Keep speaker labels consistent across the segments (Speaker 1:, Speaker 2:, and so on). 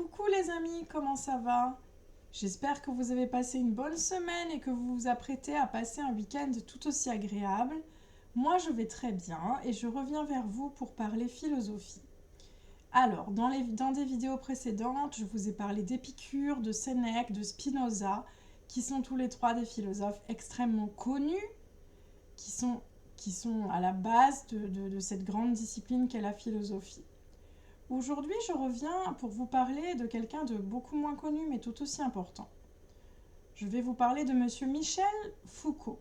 Speaker 1: Coucou les amis, comment ça va? J'espère que vous avez passé une bonne semaine et que vous vous apprêtez à passer un week-end tout aussi agréable. Moi je vais très bien et je reviens vers vous pour parler philosophie. Alors, dans des vidéos précédentes, je vous ai parlé d'Épicure, de Sénèque, de Spinoza, qui sont tous les trois des philosophes extrêmement connus, qui sont, qui sont à la base de cette grande discipline qu'est la philosophie. Aujourd'hui, je reviens pour vous parler de quelqu'un de beaucoup moins connu, mais tout aussi important. Je vais vous parler de monsieur Michel Foucault.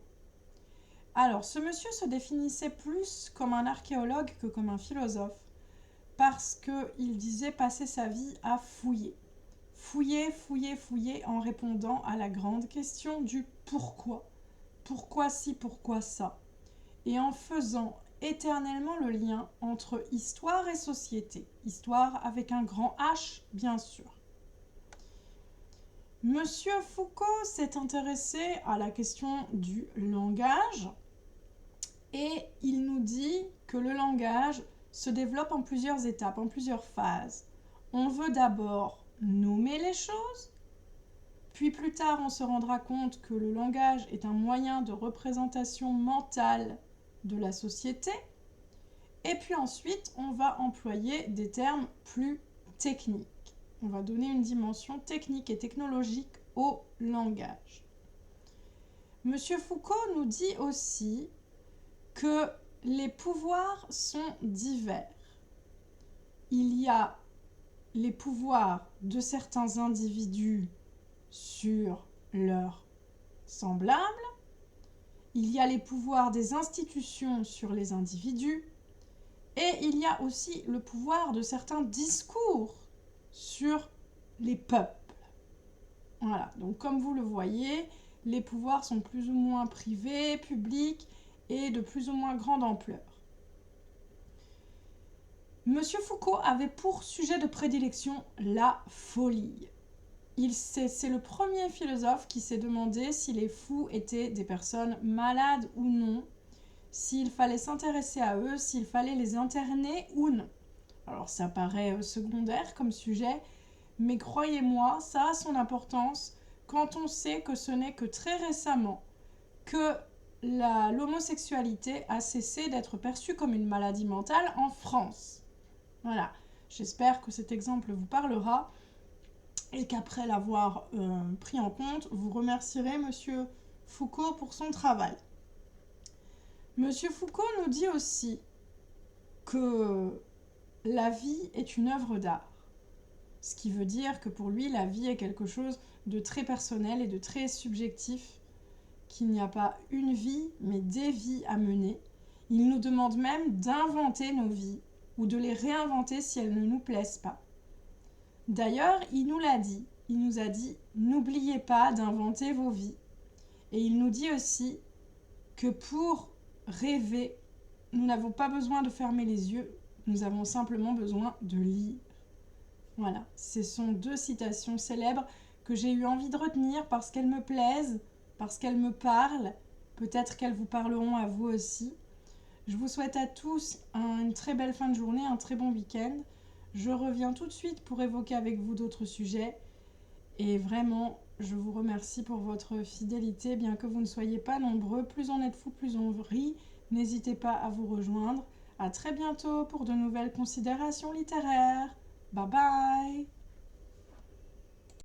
Speaker 1: Alors, ce monsieur se définissait plus comme un archéologue que comme un philosophe, parce qu'il disait passer sa vie à fouiller. Fouiller, fouiller, fouiller en répondant à la grande question du pourquoi. Pourquoi ci, pourquoi ça? Et en faisant éternellement le lien entre histoire et société. Histoire avec un grand H, bien sûr. Monsieur Foucault s'est intéressé à la question du langage et il nous dit que le langage se développe en plusieurs étapes, en plusieurs phases. On veut d'abord nommer les choses, puis plus tard on se rendra compte que le langage est un moyen de représentation mentale de la société. Et puis ensuite, on va employer des termes plus techniques. On va donner une dimension technique et technologique au langage. Monsieur Foucault nous dit aussi que les pouvoirs sont divers. Il y a les pouvoirs de certains individus sur leurs semblables, il y a les pouvoirs des institutions sur les individus, et il y a aussi le pouvoir de certains discours sur les peuples. Voilà, donc comme vous le voyez, les pouvoirs sont plus ou moins privés, publics et de plus ou moins grande ampleur. Monsieur Foucault avait pour sujet de prédilection la folie. C'est le premier philosophe qui s'est demandé si les fous étaient des personnes malades ou non, s'il fallait s'intéresser à eux, s'il fallait les interner ou non. Alors ça paraît secondaire comme sujet, mais croyez-moi, ça a son importance quand on sait que ce n'est que très récemment que l'homosexualité a cessé d'être perçue comme une maladie mentale en France. Voilà, j'espère que cet exemple vous parlera et qu'après l'avoir pris en compte, vous remercierez monsieur Foucault pour son travail. Monsieur Foucault nous dit aussi que la vie est une œuvre d'art. Ce qui veut dire que pour lui, la vie est quelque chose de très personnel et de très subjectif, qu'il n'y a pas une vie, mais des vies à mener. Il nous demande même d'inventer nos vies ou de les réinventer si elles ne nous plaisent pas. D'ailleurs, il nous l'a dit, il nous a dit « N'oubliez pas d'inventer vos vies ». Et il nous dit aussi que pour rêver, nous n'avons pas besoin de fermer les yeux, nous avons simplement besoin de lire. Voilà, ce sont deux citations célèbres que j'ai eu envie de retenir parce qu'elles me plaisent, parce qu'elles me parlent. Peut-être qu'elles vous parleront à vous aussi. Je vous souhaite à tous une très belle fin de journée, un très bon week-end. Je reviens tout de suite pour évoquer avec vous d'autres sujets. Et vraiment, je vous remercie pour votre fidélité, bien que vous ne soyez pas nombreux. Plus on est de fous, plus on rit. N'hésitez pas à vous rejoindre. À très bientôt pour de nouvelles considérations littéraires. Bye bye!